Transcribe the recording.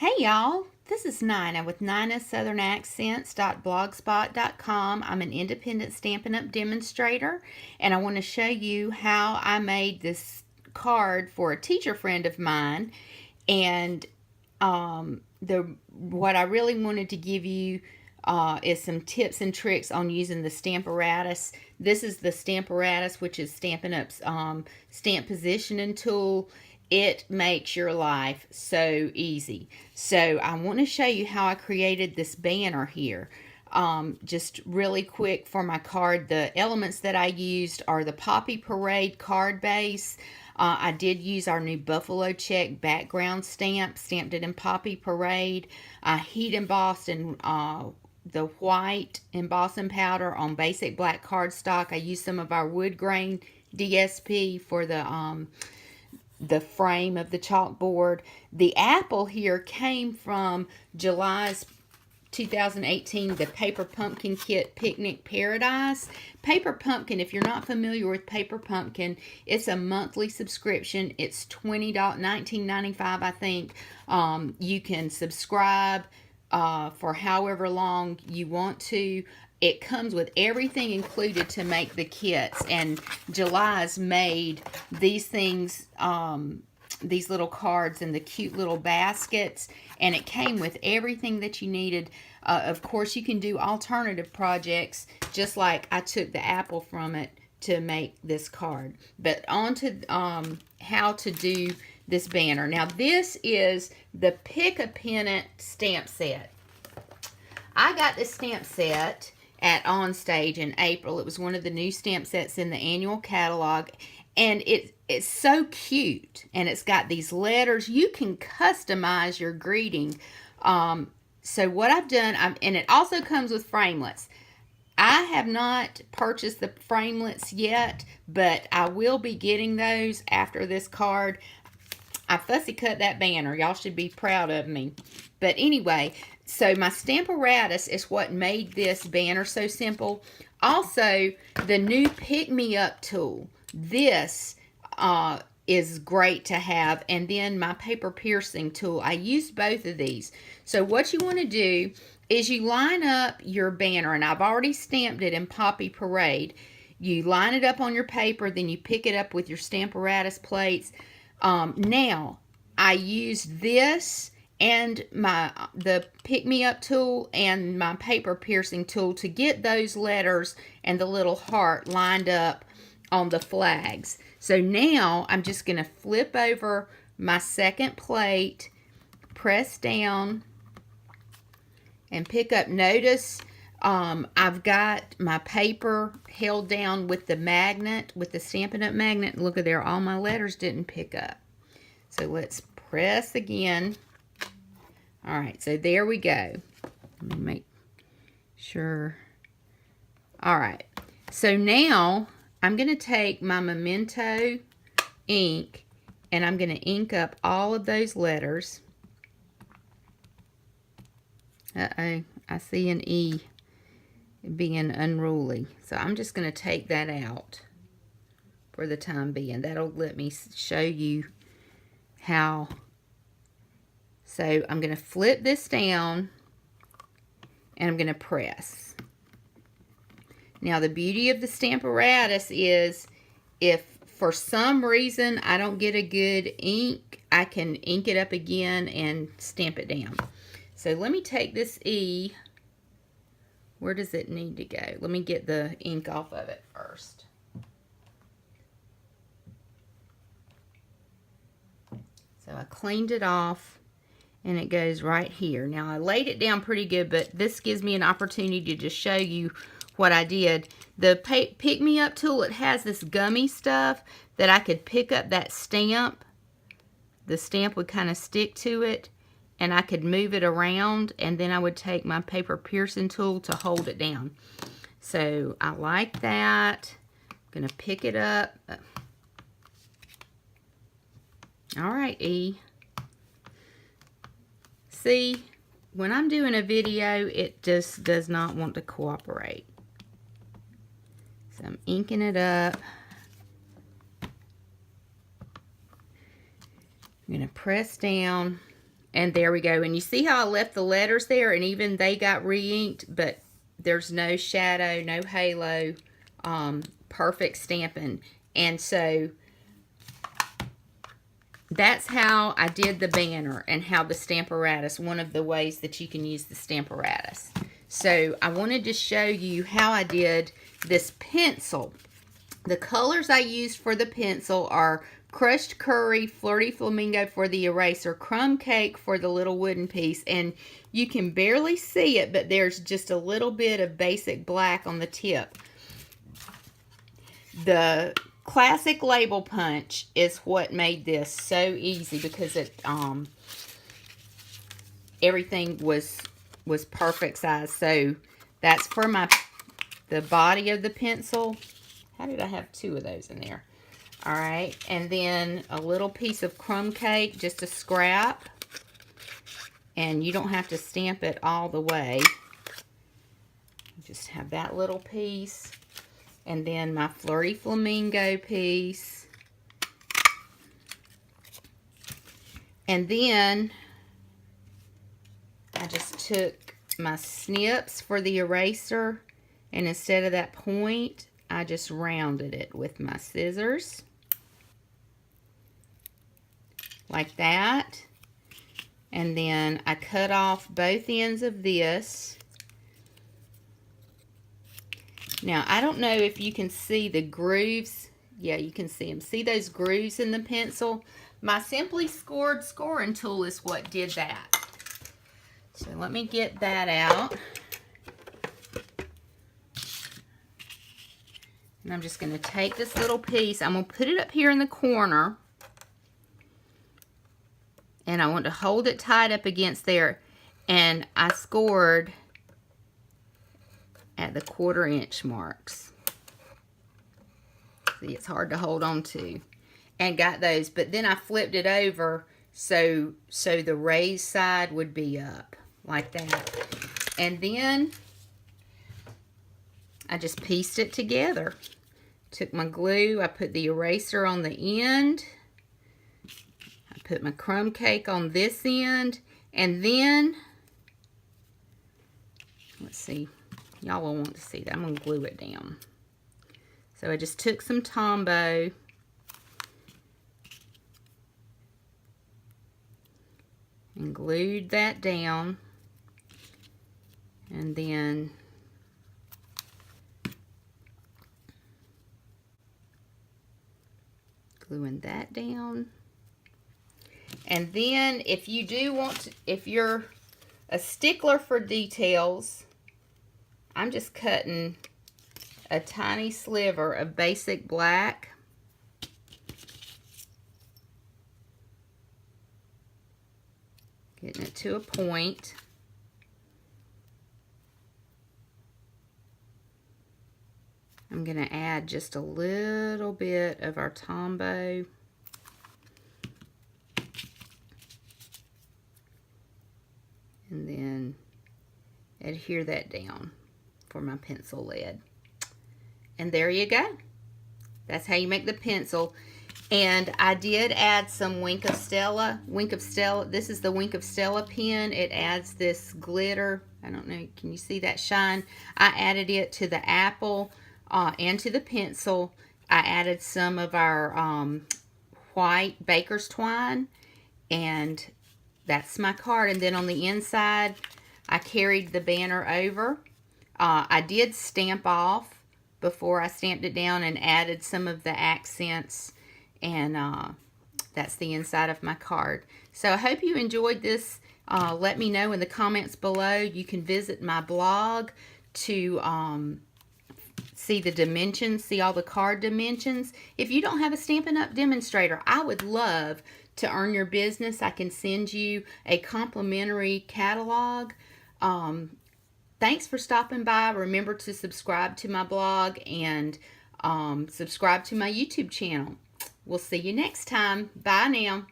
Hey y'all, this is Nina with ninasouthern.accents.blogspot.com. I'm an independent Stampin' Up! Demonstrator, and I want to show you how I made this card for a teacher friend of mine. And what I really wanted to give you is some tips and tricks on using the Stamparatus. This is the Stamparatus, which is Stampin' Up's stamp positioning tool. It makes your life so easy. So I want to show you how I created this banner here. Just really quick for my card, the elements that I used are the Poppy Parade card base. I did use our new Buffalo Check background stamp, stamped it in Poppy Parade. I heat embossed in the white embossing powder on basic black cardstock. I used some of our wood grain DSP for the frame of the chalkboard. The apple here came from July's 2018, the Paper Pumpkin Kit Picnic Paradise. Paper Pumpkin, if you're not familiar with Paper Pumpkin, it's a monthly subscription. It's $19.95, I think. You can subscribe for however long you want to. It comes with everything included to make the kits, and July's made these things, these little cards in the cute little baskets, and it came with everything that you needed. Of course, you can do alternative projects, just like I took the apple from it to make this card. But on to how to do this banner. Now, this is the Pick a Pennant stamp set. I got this stamp set at Onstage in April. It was one of the new stamp sets in the annual catalog, and it's so cute, and it's got these letters. You can customize your greeting. So what I've done, and it also comes with framelits. I have not purchased the framelits yet, but I will be getting those after this card. I fussy cut that banner. Y'all should be proud of me. But anyway, so my Stamparatus is what made this banner so simple. Also, the new Pick Me Up tool. This is great to have. And then my paper piercing tool. I used both of these. So what you want to do is you line up your banner, and I've already stamped it in Poppy Parade. You line it up on your paper, then you pick it up with your Stamparatus plates. Now, I used this and the Pick Me Up tool and my paper piercing tool to get those letters and the little heart lined up on the flags. So now I'm just going to flip over my second plate, press down, and pick up. Notice I've got my paper held down with the magnet, with the Stampin' Up! Magnet. Look at there, all my letters didn't pick up. So let's press again. All right, so there we go. Let me make sure. All right, so now I'm going to take my Memento ink, and I'm going to ink up all of those letters. Uh-oh, I see an E being unruly. So I'm just going to take that out for the time being. That'll let me show you how. So I'm going to flip this down, and I'm going to press. Now the beauty of the Stamparatus is if for some reason I don't get a good ink, I can ink it up again and stamp it down. So let me take this E. Where does it need to go? Let me get the ink off of it first. So I cleaned it off, and it goes right here. Now I laid it down pretty good, but this gives me an opportunity to just show you what I did. The Pick Me Up tool, it has this gummy stuff that I could pick up that stamp. The stamp would kind of stick to it, and I could move it around, and then I would take my paper piercing tool to hold it down. So I like that. I'm going to pick it up. All right, E. See, when I'm doing a video, it just does not want to cooperate. So I'm inking it up. I'm going to press down And there we go. And you see how I left the letters there, and even they got re-inked, but there's no shadow, no halo, perfect stamping. And so that's how I did the banner and how the Stamparatus, one of the ways that you can use the Stamparatus. So I wanted to show you how I did this pencil. The colors I used for the pencil are Crushed Curry, Flirty Flamingo for the eraser, Crumb Cake for the little wooden piece, and you can barely see it, but there's just a little bit of basic black on the tip. The classic label punch is what made this so easy, because it everything was perfect size. So that's for the body of the pencil. How did I have two of those in there? All right, and then a little piece of crumb cake, just a scrap, and you don't have to stamp it all the way. Just have that little piece, and then my Flirty Flamingo piece, and then I just took my snips for the eraser, and instead of that point, I just rounded it with my scissors. Like that. And then I cut off both ends of this. Now, I don't know if you can see the grooves. Yeah, you can see them. See those grooves in the pencil? My Simply Scored scoring tool is what did that. So let me get that out. And I'm just going to take this little piece. I'm going to put it up here in the corner. And I want to hold it tight up against there. And I scored at the 1/4 inch marks. See, it's hard to hold on to. And got those. But then I flipped it over so the raised side would be up. Like that. And then I just pieced it together. Took my glue. I put the eraser on the end. Put my crumb cake on this end, and then, let's see, y'all will want to see that. I'm going to glue it down. So I just took some Tombow and glued that down, and then gluing that down. And then if you do want to, if you're a stickler for details, I'm just cutting a tiny sliver of basic black. Getting it to a point. I'm going to add just a little bit of our Tombow. And then adhere that down for my pencil lead. And there you go. That's how you make the pencil. And I did add some Wink of Stella. This is the Wink of Stella pen. It adds this glitter. I don't know, can you see that shine? I added it to the apple and to the pencil. I added some of our white baker's twine, and that's my card. And then on the inside, I carried the banner over. I did stamp off before I stamped it down and added some of the accents. And that's the inside of my card. So I hope you enjoyed this. Let me know in the comments below. You can visit my blog to see the dimensions, see all the card dimensions. If you don't have a Stampin' Up! Demonstrator, I would love to earn your business. I can send you a complimentary catalog. Thanks for stopping by. Remember to subscribe to my blog and subscribe to my YouTube channel. We'll see you next time. Bye now.